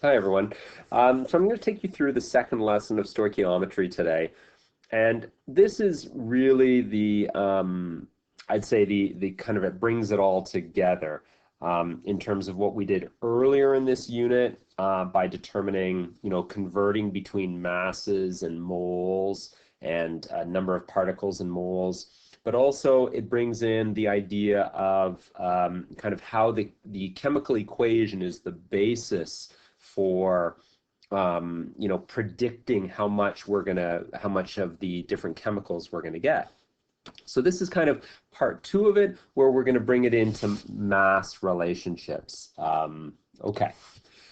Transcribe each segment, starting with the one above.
Hi, everyone. So I'm going to take you through the second lesson of stoichiometry today. And this is really I'd say the kind of it brings it all together in terms of what we did earlier in this unit by determining, converting between masses and moles and a number of particles and moles. But also it brings in the idea of kind of how the chemical equation is the basis for predicting how much how much of the different chemicals we're gonna get. So this is kind of part two of it, where we're gonna bring it into mass relationships. Okay,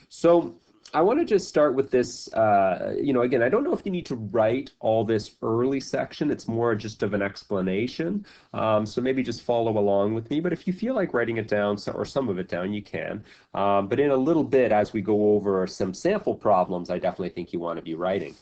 so I want to just start with this. Again, I don't know if you need to write all this early section. It's more just of an explanation. So maybe just follow along with me. But if you feel like writing it down, or some of it down, you can. But in a little bit, as we go over some sample problems, I definitely think you want to be writing.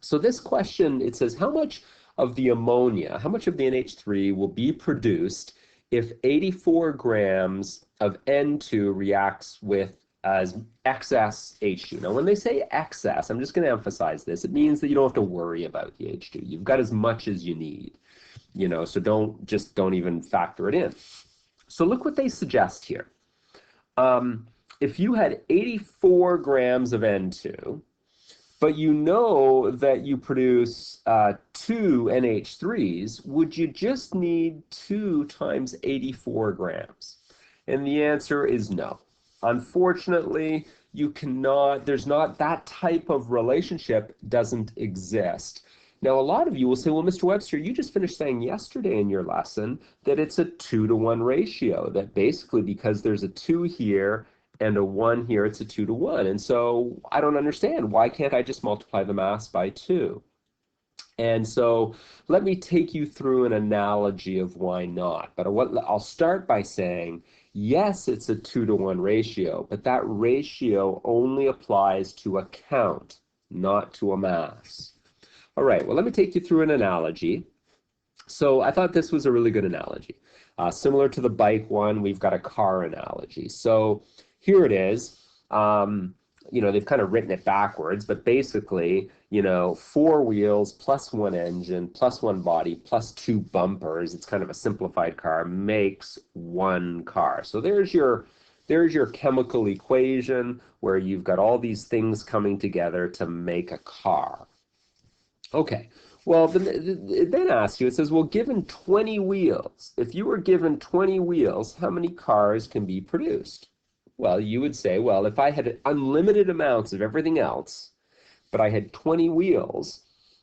So this question, it says, how much of the ammonia, how much of the NH3 will be produced if 84 grams of N2 reacts with as excess H2. Now, when they say excess, I'm just going to emphasize this. It means that you don't have to worry about the H2. You've got as much as you need, so don't even factor it in. So look what they suggest here. If you had 84 grams of N2, but you know that you produce 2 NH3s, would you just need 2 times 84 grams? And the answer is no. Unfortunately, you cannot, there's not, that type of relationship doesn't exist. Now, a lot of you will say, well, Mr. Webster, you just finished saying yesterday in your lesson that it's a 2-to-1 ratio, that basically because there's a 2 here and a 1 here, it's a 2-to-1. And so I don't understand. Why can't I just multiply the mass by 2? And so let me take you through an analogy of why not. But I'll start by saying, yes, it's a 2-to-1 ratio, but that ratio only applies to a count, not to a mass. All right, well, let me take you through an analogy. So I thought this was a really good analogy. Similar to the bike one, we've got a car analogy. So here it is. They've kind of written it backwards, but basically, 4 wheels plus 1 engine plus 1 body plus 2 bumpers, it's kind of a simplified car, makes 1 car. So there's your chemical equation where you've got all these things coming together to make a car. Okay, well, it then asks you, it says, well, given 20 wheels, if you were given 20 wheels, how many cars can be produced? Well, you would say, well, if I had unlimited amounts of everything else, but I had 20 wheels,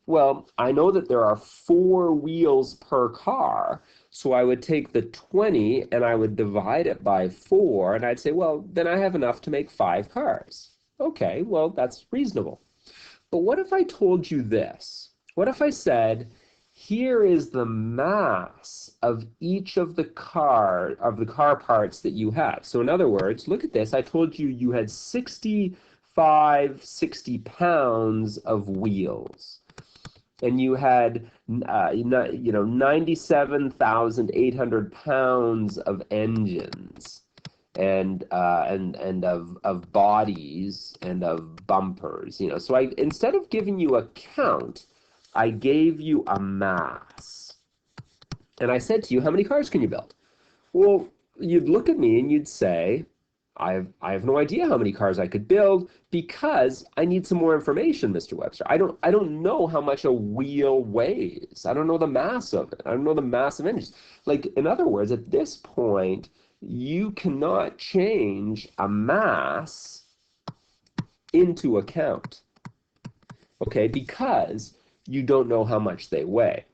well, I know that there are 4 wheels per car, so I would take the 20 and I would divide it by 4, and I'd say, well, then I have enough to make 5 cars. Okay, well, that's reasonable. But what if I told you this? What if I said, here is the mass of each of the car parts that you have. So in other words, look at this. I told you you had 60 pounds of wheels, and you had 97,800 pounds of engines, and of bodies and of bumpers. So instead of giving you a count, I gave you a mass. And I said to you, how many cars can you build? Well, you'd look at me and you'd say, I have no idea how many cars I could build because I need some more information, Mr. Webster. I don't know how much a wheel weighs. I don't know the mass of it. I don't know the mass of engines. Like, in other words, at this point, you cannot change a mass into a count, okay, because you don't know how much they weigh.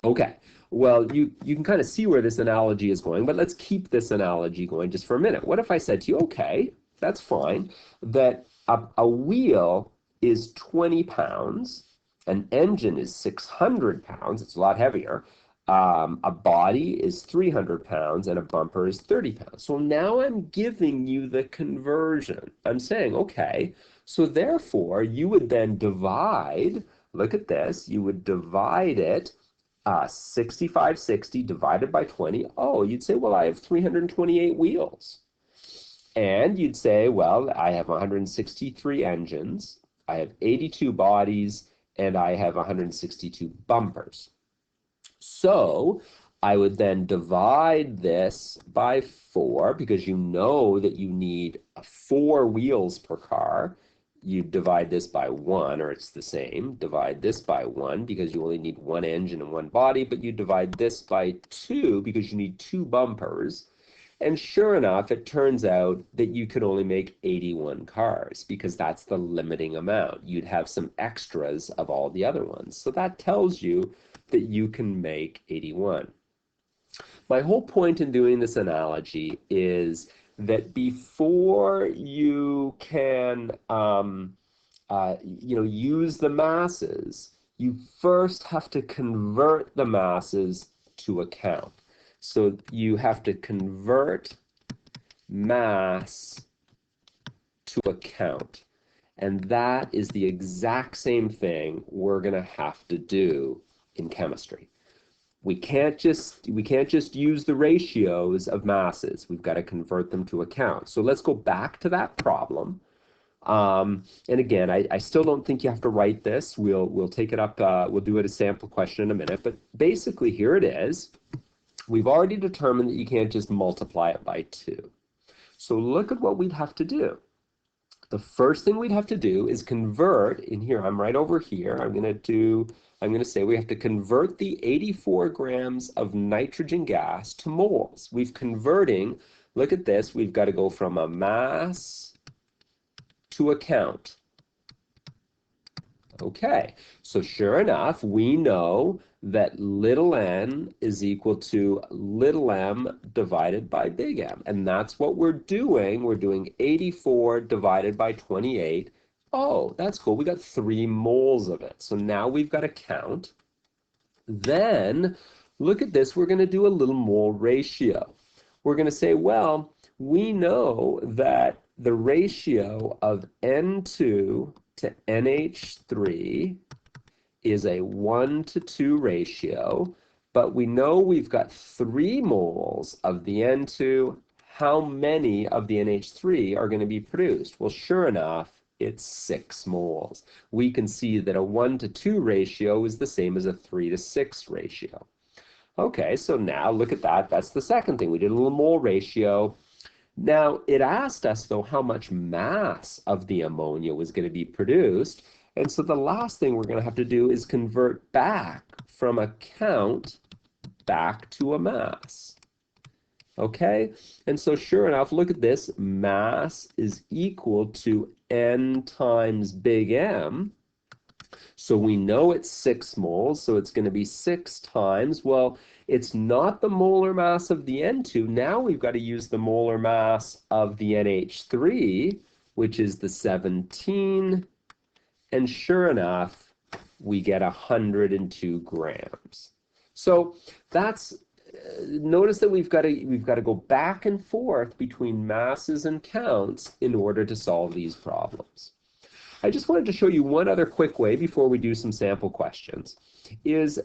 Okay, well, you can kind of see where this analogy is going, but let's keep this analogy going just for a minute. What if I said to you, okay, that's fine, that a wheel is 20 pounds, an engine is 600 pounds, it's a lot heavier, a body is 300 pounds, and a bumper is 30 pounds. So now I'm giving you the conversion. I'm saying, okay, so therefore you would then divide, look at this, you would divide it, 6560 divided by 20. Oh, you'd say, well, I have 328 wheels. And you'd say, well, I have 163 engines, I have 82 bodies, and I have 162 bumpers. So I would then divide this by 4 because you know that you need 4 wheels per car. You divide this by 1, or it's the same. Divide this by 1 because you only need 1 engine and 1 body, but you divide this by 2 because you need 2 bumpers. And sure enough, it turns out that you could only make 81 cars because that's the limiting amount. You'd have some extras of all the other ones. So that tells you that you can make 81. My whole point in doing this analogy is that before you can use the masses, you first have to convert the masses to a count. So you have to convert mass to a count. And that is the exact same thing we're going to have to do in chemistry. We can't just use the ratios of masses. We've got to convert them to a count. So let's go back to that problem. And again, I still don't think you have to write this. We'll take it up. We'll do it as a sample question in a minute. But basically, here it is. We've already determined that you can't just multiply it by 2. So look at what we'd have to do. The first thing we'd have to do is convert, in here, I'm right over here, I'm going to say we have to convert the 84 grams of nitrogen gas to moles. We've converting, look at this, we've got to go from a mass to a count. Okay, so sure enough, we know that little n is equal to little m divided by big M. And that's what we're doing. We're doing 84 divided by 28. Oh, that's cool. We got 3 moles of it. So now we've got to count. Then, look at this. We're going to do a little mole ratio. We're going to say, well, we know that the ratio of N2 to NH3 is a 1:2 ratio, but we know we've got 3 moles of the N2. How many of the NH3 are going to be produced? Well, sure enough, it's 6 moles. We can see that a 1:2 ratio is the same as a 3:6 ratio. Okay, so now look at that. That's the second thing. We did a little mole ratio. Now, it asked us, though, how much mass of the ammonia was going to be produced. And so the last thing we're going to have to do is convert back from a count back to a mass. Okay? And so sure enough, look at this. Mass is equal to N times big M. So we know it's 6 moles, so it's going to be 6 times. Well, it's not the molar mass of the N2. Now we've got to use the molar mass of the NH3, which is the 17. And sure enough, we get 102 grams. So that's, notice that we've got to go back and forth between masses and counts in order to solve these problems. I just wanted to show you one other quick way before we do some sample questions.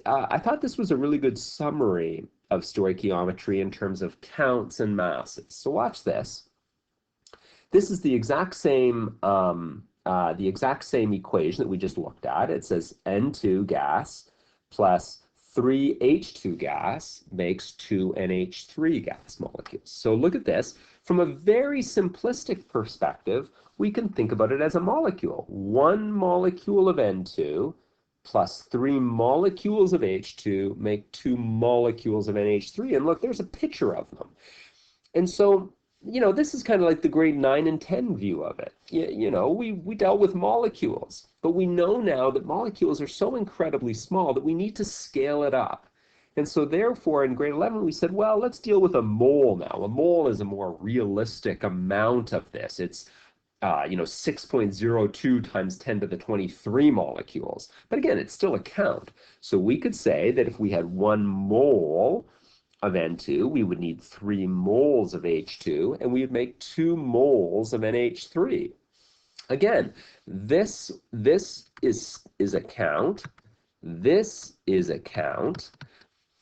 I thought this was a really good summary of stoichiometry in terms of counts and masses. So watch this. This is the exact same equation that we just looked at. It says N2 gas plus 3 H2 gas makes 2 NH3 gas molecules. So look at this. From a very simplistic perspective, we can think about it as a molecule. 1 molecule of N2 plus 3 molecules of H2 make 2 molecules of NH3. And look, there's a picture of them. And so, you know, this is kind of like the grade 9 and 10 view of it. You know, we dealt with molecules, but we know now that molecules are so incredibly small that we need to scale it up. And so therefore, in grade 11, we said, well, let's deal with a mole now. A mole is a more realistic amount of this. It's 6.02 times 10 to the 23 molecules. But again, it's still a count. So we could say that if we had 1 mole of N2, we would need 3 moles of H2, and we would make 2 moles of NH3. Again, this is a count. This is a count.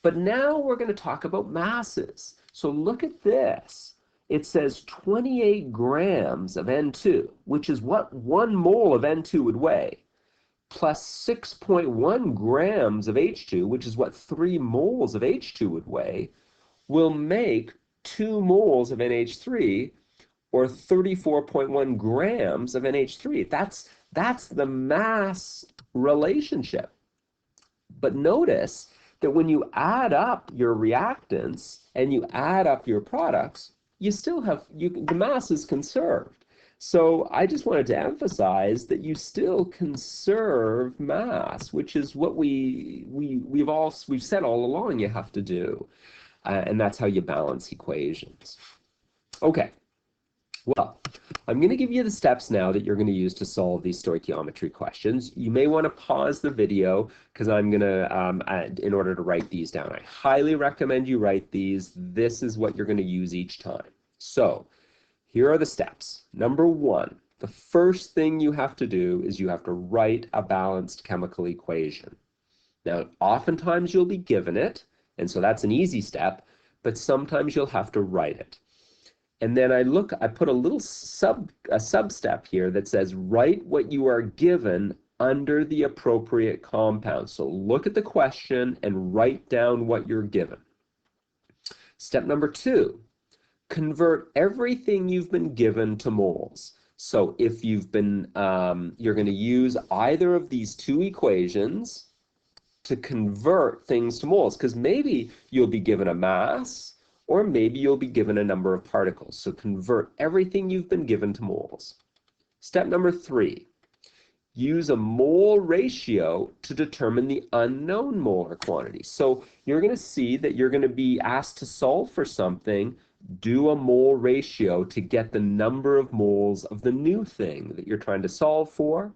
But now we're going to talk about masses. So look at this. it says 28 grams of N2, which is what 1 mole of N2 would weigh, plus 6.1 grams of H2, which is what 3 moles of H2 would weigh, will make 2 moles of NH3, or 34.1 grams of NH3. That's the mass relationship. But notice that when you add up your reactants and you add up your products, you still have, the mass is conserved. So I just wanted to emphasize that you still conserve mass, which is what we've said all along you have to do. And that's how you balance equations. Okay. Well, I'm going to give you the steps now that you're going to use to solve these stoichiometry questions. You may want to pause the video because I'm going to, in order to write these down. I highly recommend you write these. This is what you're going to use each time. So here are the steps. Number 1, the first thing you have to do is you have to write a balanced chemical equation. Now, oftentimes you'll be given it, and so that's an easy step, but sometimes you'll have to write it. And then I put a little sub-step here that says write what you are given under the appropriate compound. So look at the question and write down what you're given. Step number 2, convert everything you've been given to moles. So if you've been, you're going to use either of these 2 equations to convert things to moles, because maybe you'll be given a mass, or maybe you'll be given a number of particles. So convert everything you've been given to moles. Step number 3, use a mole ratio to determine the unknown molar quantity. So you're going to see that you're going to be asked to solve for something, do a mole ratio to get the number of moles of the new thing that you're trying to solve for.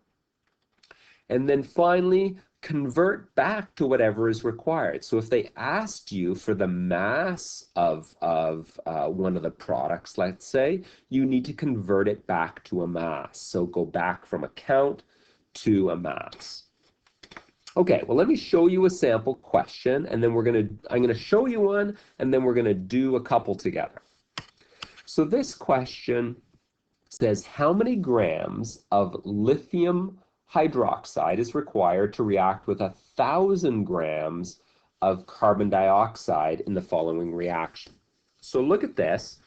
And then finally, convert back to whatever is required. So if they asked you for the mass of one of the products, let's say, you need to convert it back to a mass. So go back from a count to a mass. Okay, well, let me show you a sample question, and then I'm gonna show you one, and then we're gonna do a couple together. So this question says, how many grams of lithium hydroxide is required to react with 1,000 grams of carbon dioxide in the following reaction? So look at this.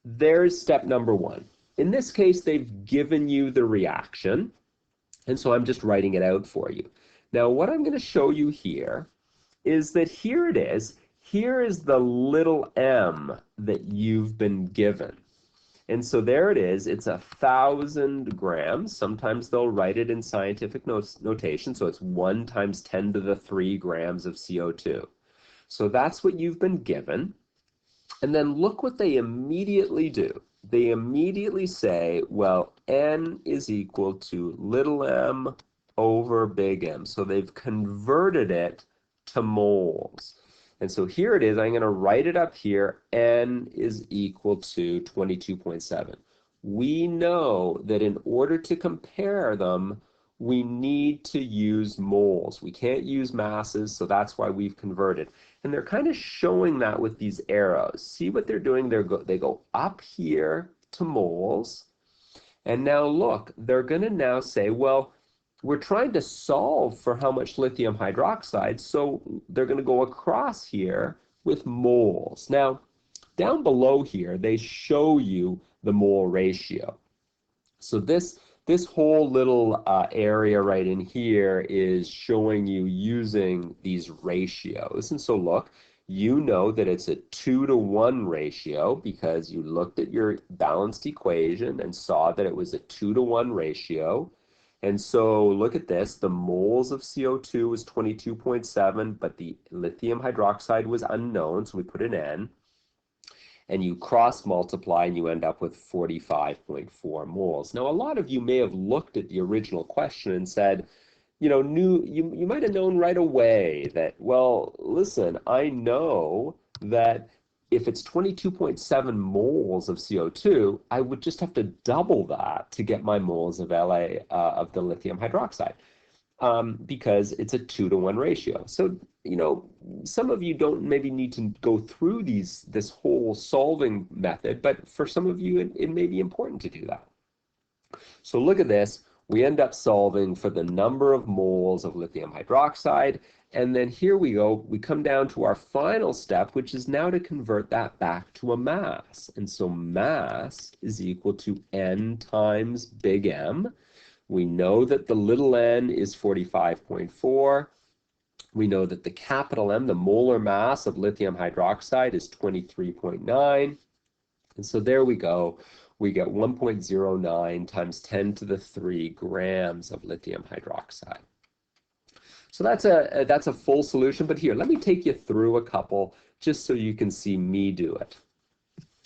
There's step number 1. In this case, they've given you the reaction, and so I'm just writing it out for you. Now, what I'm going to show you here is that here it is. Here is the little m that you've been given. And so there it is, it's 1,000 grams. Sometimes they'll write it in scientific notation, so it's 1 × 10⁻³ grams of CO2. So that's what you've been given. And then look what they immediately do. They immediately say, well, N is equal to little m over big M. So they've converted it to moles. And so here it is, I'm going to write it up here, N is equal to 22.7. We know that in order to compare them, we need to use moles. We can't use masses, so that's why we've converted. And they're kind of showing that with these arrows. See what they're doing? They go up here to moles, and now look, they're going to now say, well, we're trying to solve for how much lithium hydroxide, so they're going to go across here with moles. Now, down below here, they show you the mole ratio. So this whole little area right in here is showing you using these ratios. And so look, you know that it's a 2-to-1 ratio because you looked at your balanced equation and saw that it was a 2-to-1 ratio. And so look at this, the moles of CO2 was 22.7, but the lithium hydroxide was unknown, so we put an N. And you cross multiply and you end up with 45.4 moles. Now, a lot of you may have looked at the original question and said, you know, you might have known right away that, well, listen, I know that if it's 22.7 moles of CO2, I would just have to double that to get my moles of of the lithium hydroxide, because it's a 2-to-1 ratio. So you know, some of you don't maybe need to go through this whole solving method, but for some of you, it may be important to do that. So look at this. We end up solving for the number of moles of lithium hydroxide. And then here we go. We come down to our final step, which is now to convert that back to a mass. And so mass is equal to N times big M. We know that the little n is 45.4. We know that the capital M, the molar mass of lithium hydroxide, is 23.9. And so there we go. We get 1.09 times 10 to the 3 grams of lithium hydroxide. So that's a full solution, but here, let me take you through a couple just so you can see me do it.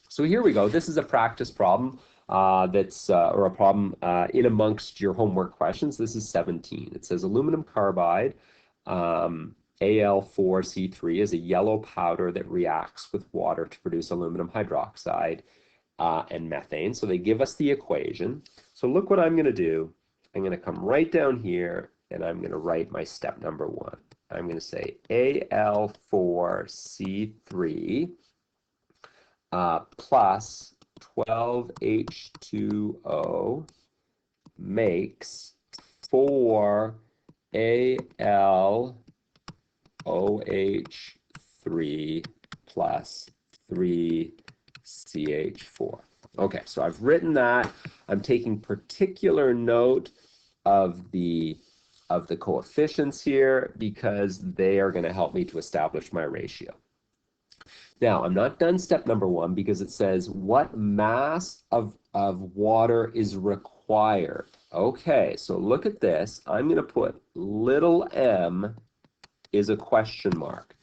So here we go. This is a practice problem or a problem in amongst your homework questions. This is 17. It says aluminum carbide, Al4C3, is a yellow powder that reacts with water to produce aluminum hydroxide and methane. So they give us the equation. So look what I'm going to do. I'm going to come right down here and I'm going to write my step number 1. I'm going to say Al4C3 plus 12H2O makes 4 AlOH3 plus 3 CH4. Okay, so I've written that. I'm taking particular note of the coefficients here because they are going to help me to establish my ratio. Now, I'm not done step number 1 because it says what mass of water is required. Okay, so look at this. I'm going to put little m is a question mark.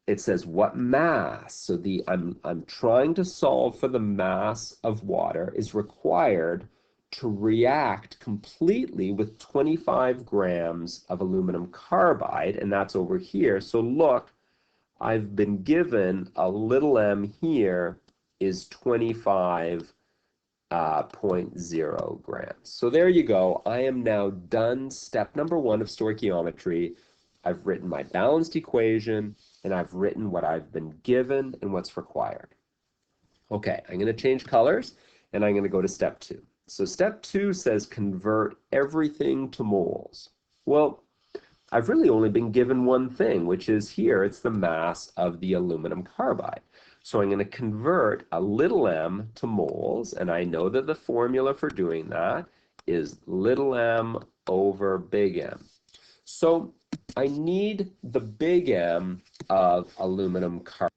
It says what mass, so I'm trying to solve for the mass of water is required to react completely with 25 grams of aluminum carbide, and that's over here. So look, I've been given a little m here is 25.0 grams. So there you go. I am now done step number 1 of stoichiometry. I've written my balanced equation, and I've written what I've been given and what's required. Okay, I'm going to change colors, and I'm going to go to step 2. So step 2 says convert everything to moles. Well, I've really only been given one thing, which is here, it's the mass of the aluminum carbide. So I'm going to convert a little m to moles, and I know that the formula for doing that is little m over big M. So I need the big M of aluminum carbide.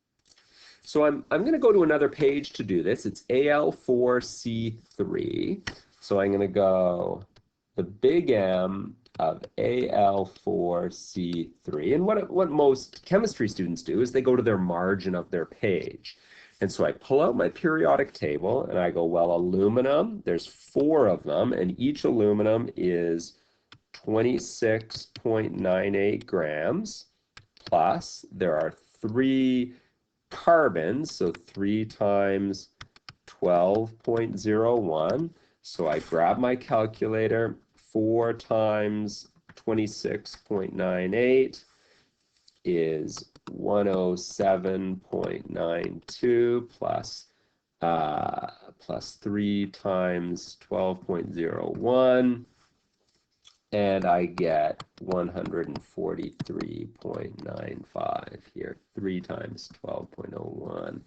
So I'm going to go to another page to do this. It's Al4C3. So I'm going to go the big M of Al4C3. And what most chemistry students do is they go to their margin of their page. And so I pull out my periodic table and I go, well, aluminum, there's 4 of them, and each aluminum is 26.98 grams, plus there are 3 carbons, so 3 times 12.01. So I grab my calculator, 4 times 26.98 is 107.92 plus 3 times 12.01, and I get 143.95 here. 3 times 12.01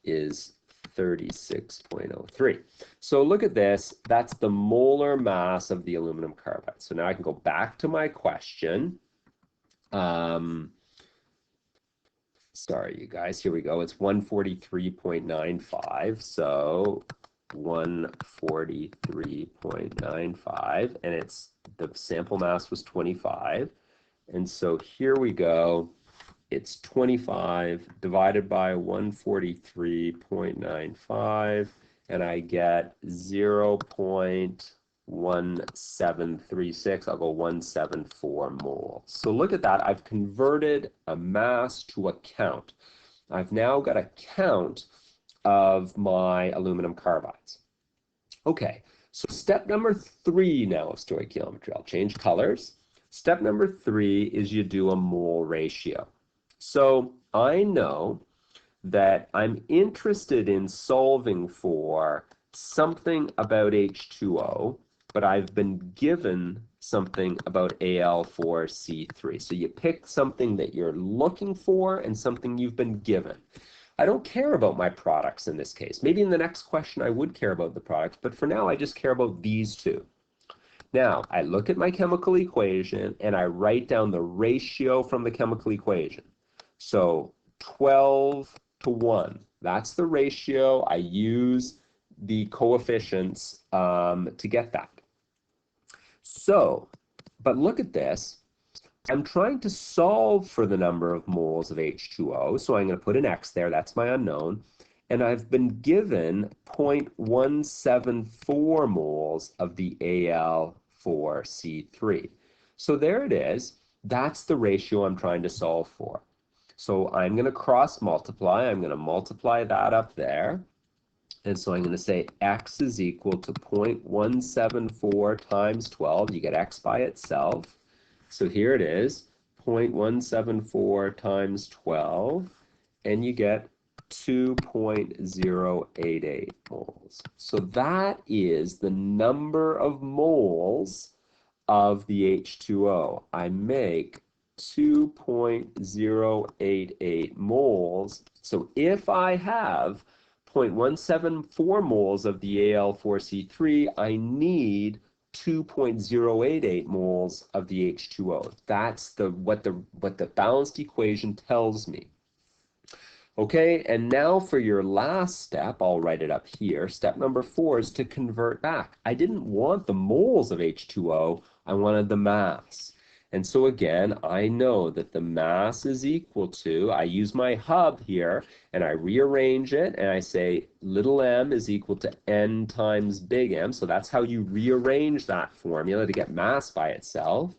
is 36.03. So look at this. That's the molar mass of the aluminum carbide. So now I can go back to my question. Sorry, you guys. Here we go. It's 143.95. So 143.95, and it's the sample mass was 25. And so here we go. It's 25 divided by 143.95, and I get 0.1736. I'll go 174 moles. So look at that. I've converted a mass to a count. I've now got a count of my aluminum carbides. Okay, so step number 3 now of stoichiometry. I'll change colors. Step number 3 is you do a mole ratio. So I know that I'm interested in solving for something about H2O, but I've been given something about Al4C3. So you pick something that you're looking for and something you've been given. I don't care about my products in this case. Maybe in the next question I would care about the products, but for now I just care about these two. Now, I look at my chemical equation and I write down the ratio from the chemical equation. So 12 to 1, that's the ratio. I use the coefficients to get that. So, but look at this. I'm trying to solve for the number of moles of H2O, so I'm going to put an X there, that's my unknown, and I've been given 0.174 moles of the Al4C3. So there it is, that's the ratio I'm trying to solve for. So I'm going to cross multiply, I'm going to multiply that up there, and so I'm going to say X is equal to 0.174 times 12, you get X by itself. So here it is, 0.174 times 12, and you get 2.088 moles. So that is the number of moles of the H2O. I make 2.088 moles. So if I have 0.174 moles of the Al4C3, I need 2.088 moles of the H2O. That's what the balanced equation tells me. Okay, and now for your last step, I'll write it up here. Step number 4 is to convert back. I didn't want the moles of H2O, I wanted the mass. And so again, I know that the mass is equal to, I use my hub here, and I rearrange it, and I say little m is equal to n times big M. So that's how you rearrange that formula to get mass by itself.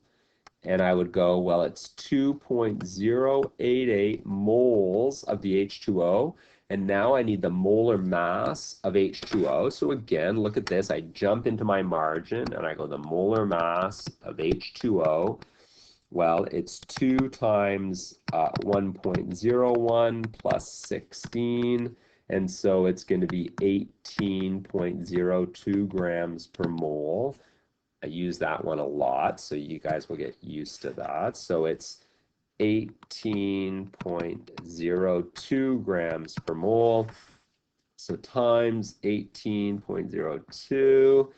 And I would go, well, it's 2.088 moles of the H2O. And now I need the molar mass of H2O. So again, look at this. I jump into my margin, and I go the molar mass of H2O. Well, it's 2 times 1.01 plus 16, and so it's going to be 18.02 grams per mole. I use that one a lot, so you guys will get used to that. So it's 18.02 grams per mole. So times 18.02,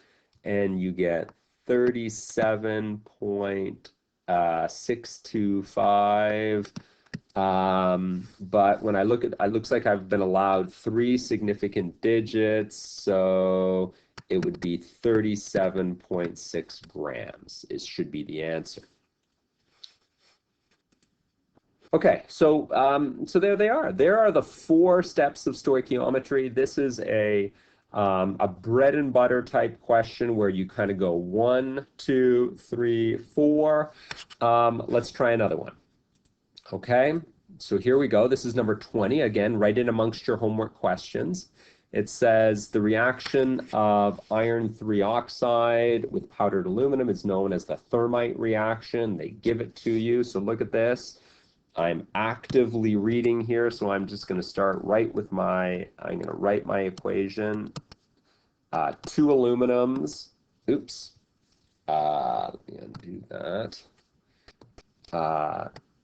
and you get 37.625. But when I look at it, looks like I've been allowed 3 significant digits, so it would be 37.6 grams. It should be the answer. Okay, so there they are. There are the 4 steps of stoichiometry. This is a bread and butter type question where you kind of go 1, 2, 3, 4. Let's try another one. Okay, so here we go. This is number 20. Again, write it amongst your homework questions. It says the reaction of iron 3 oxide with powdered aluminum is known as the thermite reaction. They give it to you. So look at this. I'm actively reading here, so I'm just going to start right with I'm going to write my equation. 2 aluminums. Oops. Let me undo that.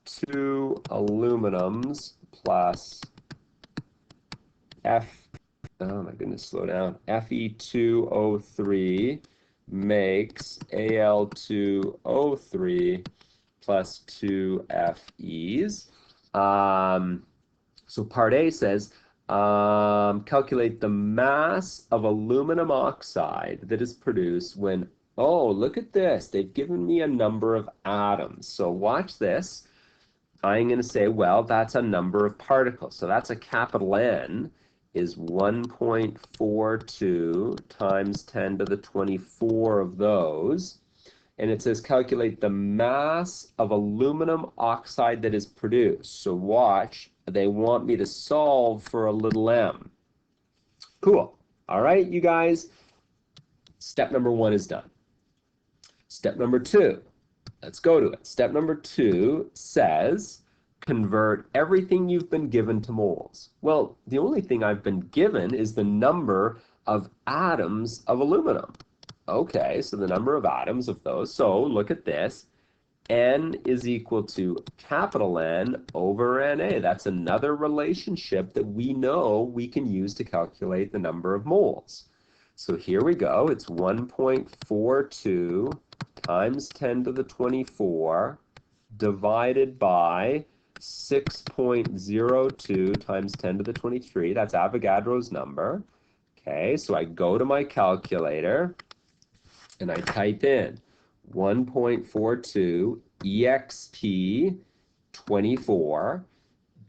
2 aluminums plus oh my goodness, slow down. Fe2O3 makes Al2O3 plus 2 Fe's. So part A says, calculate the mass of aluminum oxide that is produced when, oh, look at this. They've given me a number of atoms. So watch this. I'm going to say, well, that's a number of particles. So that's a capital N is 1.42 times 10 to the 24 of those. And it says calculate the mass of aluminum oxide that is produced. So watch, they want me to solve for a little m. Cool. All right, you guys, step number 1 is done. Step number 2, Let's go to it. Step number 2 says, convert everything you've been given to moles. Well, the only thing I've been given is the number of atoms of aluminum. Okay, so the number of atoms of those. So look at this. N is equal to capital N over NA. That's another relationship that we know we can use to calculate the number of moles. So here we go. It's 1.42 times 10 to the 24 divided by 6.02 times 10 to the 23. That's Avogadro's number. Okay, so I go to my calculator and I type in 1.42 exp 24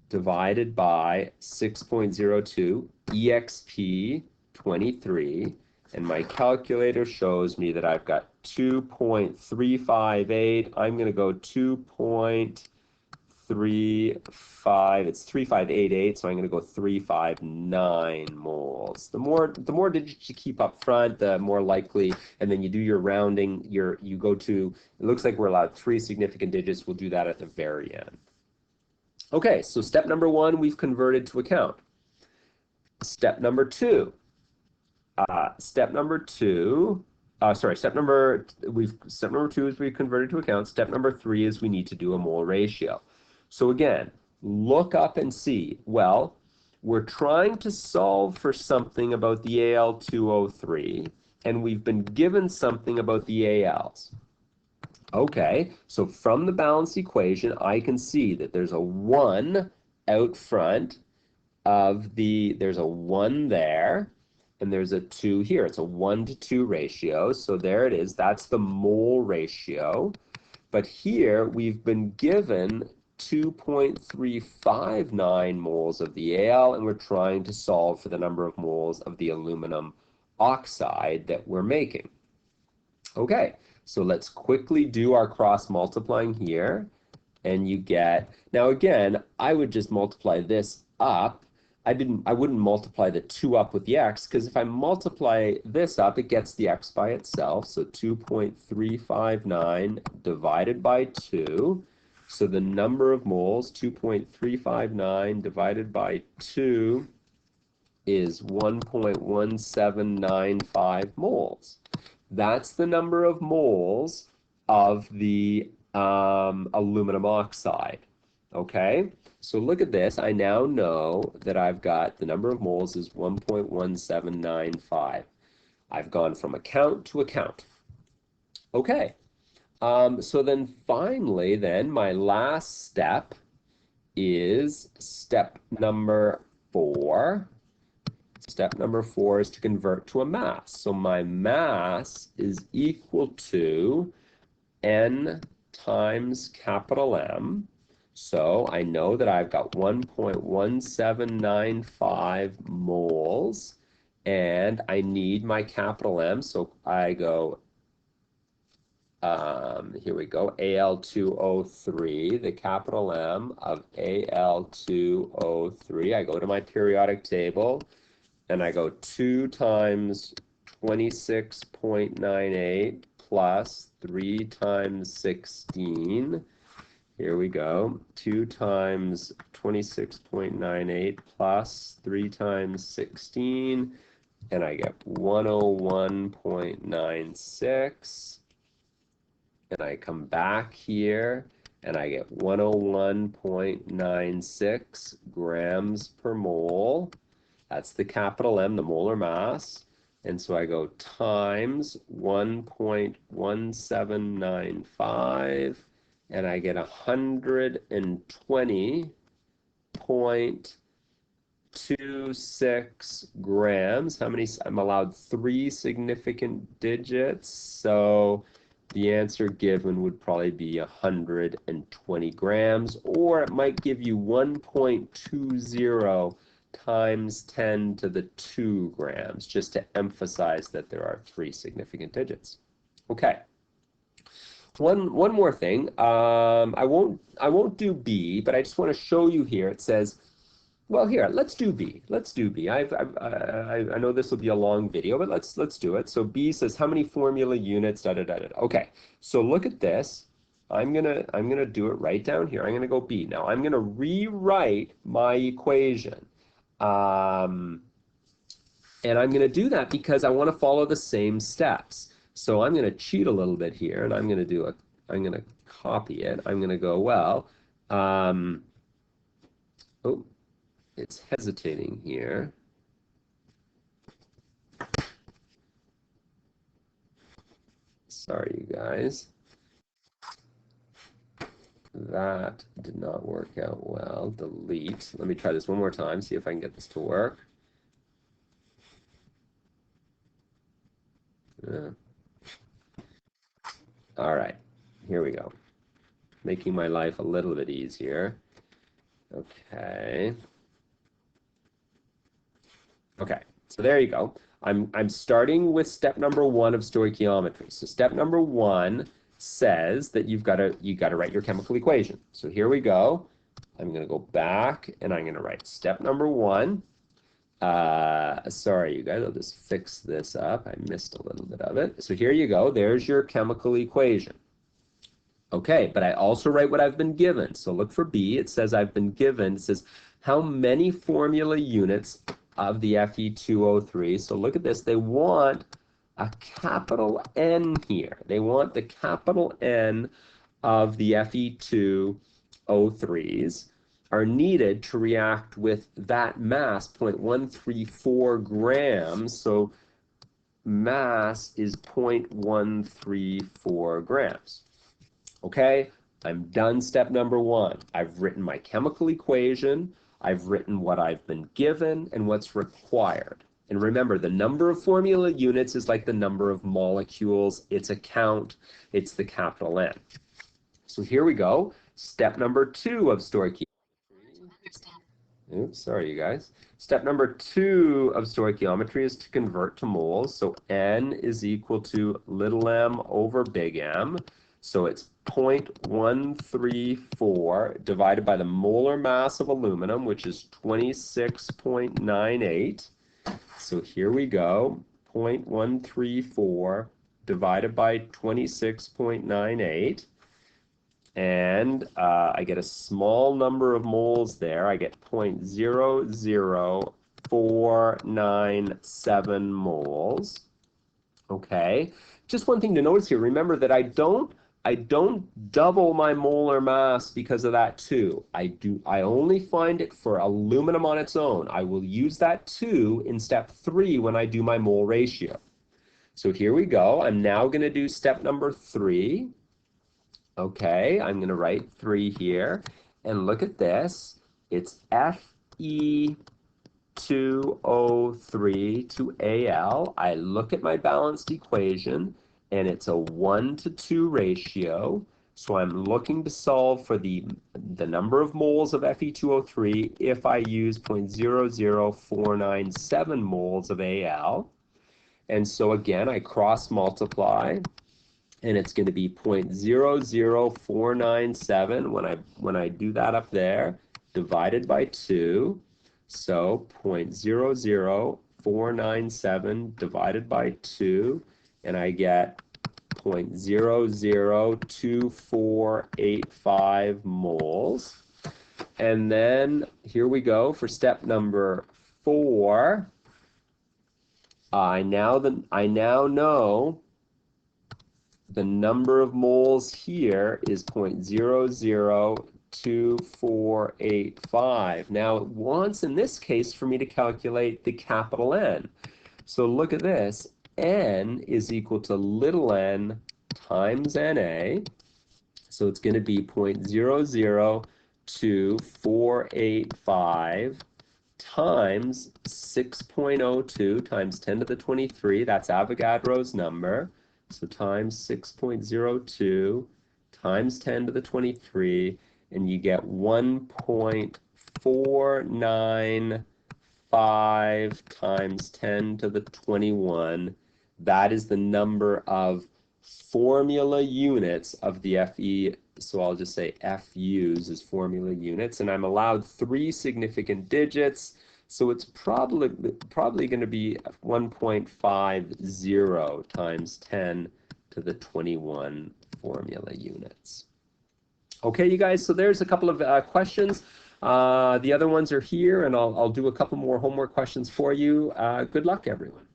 divided by 6.02 exp 23, and my calculator shows me that I've got 2.358. I'm going to go 2.35. It's 3588, so I'm going to go 359 moles. The more digits you keep up front, the more likely, and then you do your rounding, you go to, it looks like we're allowed 3 significant digits. We'll do that at the very end. Okay, so step number 1, we've converted to account. Step number 2. Step number 2 is we've converted to account. Step number 3 is we need to do a mole ratio. So again, look up and see. Well, we're trying to solve for something about the Al2O3, and we've been given something about the ALs. Okay, so from the balance equation, I can see that there's a 1 out front of there's a 1 there, and there's a 2 here. It's a 1-to-2 ratio, so there it is. That's the mole ratio. But here we've been given 2.359 moles of the Al, and we're trying to solve for the number of moles of the aluminum oxide that we're making. Okay, so let's quickly do our cross multiplying here, and you get, now again, I would just multiply this up. I wouldn't multiply the 2 up with the x, because if I multiply this up, it gets the x by itself. So 2.359 divided by 2. So the number of moles, 2.359 divided by 2, is 1.1795 moles. That's the number of moles of the aluminum oxide. Okay? So look at this. I now know that I've got the number of moles is 1.1795. I've gone from account to account. Okay. So then finally, my last step is step number 4. Step number 4 is to convert to a mass. So my mass is equal to N times capital M. So I know that I've got 1.1795 moles, and I need my capital M. So I go, here we go, Al2O3, the capital M of Al2O3. I go to my periodic table, and I go 2 times 26.98 plus 3 times 16. Here we go, 2 times 26.98 plus 3 times 16, and I get 101.96. And I come back here, and I get 101.96 grams per mole. That's the capital M, the molar mass. And so I go times 1.1795, and I get 120.26 grams. How many? I'm allowed 3 significant digits, so the answer given would probably be 120 grams, or it might give you 1.20 times 10 to the 2 grams, just to emphasize that there are 3 significant digits. Okay. One more thing. I won't do B, but I just want to show you here. It says, well, here, let's do B. Let's do B. I know this will be a long video, but let's do it. So B says how many formula units, da da da da. Okay. So look at this. I'm gonna do it right down here. I'm gonna go B. Now I'm gonna rewrite my equation. And I'm going to do that because I want to follow the same steps. So I'm going to cheat a little bit here, and I'm going to copy it. I'm going to go, well, oh, it's hesitating here. Sorry, you guys. That did not work out well. Delete. Let me try this one more time, see if I can get this to work. Yeah. All right, here we go. Making my life a little bit easier. Okay. Okay, so there you go. I'm starting with step number 1 of stoichiometry. So step number 1 says that you got to write your chemical equation. So here we go. I'm going to go back and I'm going to write step number 1. Sorry, you guys, I'll just fix this up. I missed a little bit of it. So here you go. There's your chemical equation. Okay, but I also write what I've been given. So look for B. It says I've been given. It says how many formula units of the Fe2O3. So look at this. They want a capital N here. They want the capital N of the Fe2O3s are needed to react with that mass, 0.134 grams. So mass is 0.134 grams. Okay, I'm done step number 1. I've written my chemical equation. I've written what I've been given and what's required. And remember, the number of formula units is like the number of molecules. It's a count. It's the capital N. So here we go. Step number 2 of stoichiometry. Oops, sorry, you guys. Step number 2 of stoichiometry is to convert to moles. So N is equal to little m over big M. So it's 0.134 divided by the molar mass of aluminum, which is 26.98. So here we go, 0.134 divided by 26.98. And I get a small number of moles there. I get 0.00497 moles. Okay, just one thing to notice here. Remember that I don't double my molar mass because of that 2. I only find it for aluminum on its own. I will use that 2 in step 3 when I do my mole ratio. So here we go. I'm now going to do step number 3. Okay, I'm going to write 3 here. And look at this. It's Fe2O3 to Al. I look at my balanced equation, and it's a 1-to-2 ratio. So I'm looking to solve for the number of moles of Fe2O3 if I use 0.00497 moles of Al. And so again, I cross multiply, and it's going to be 0.00497 when I do that up there, divided by 2. So 0.00497 divided by 2, and I get 0.002485 moles. And then here we go for step number 4. I now know the number of moles here is 0.002485. Now it wants, in this case, for me to calculate the capital N. So look at this. N is equal to little n times Na. So it's going to be 0.002485 times 6.02 times 10 to the 23. That's Avogadro's number. So times 6.02 times 10 to the 23, and you get 1.495 times 10 to the 21. That is the number of formula units of the Fe. So I'll just say FUs as formula units, and I'm allowed 3 significant digits. So it's probably going to be 1.50 times 10 to the 21 formula units. Okay, you guys, so there's a couple of questions. The other ones are here, and I'll do a couple more homework questions for you. Good luck, everyone.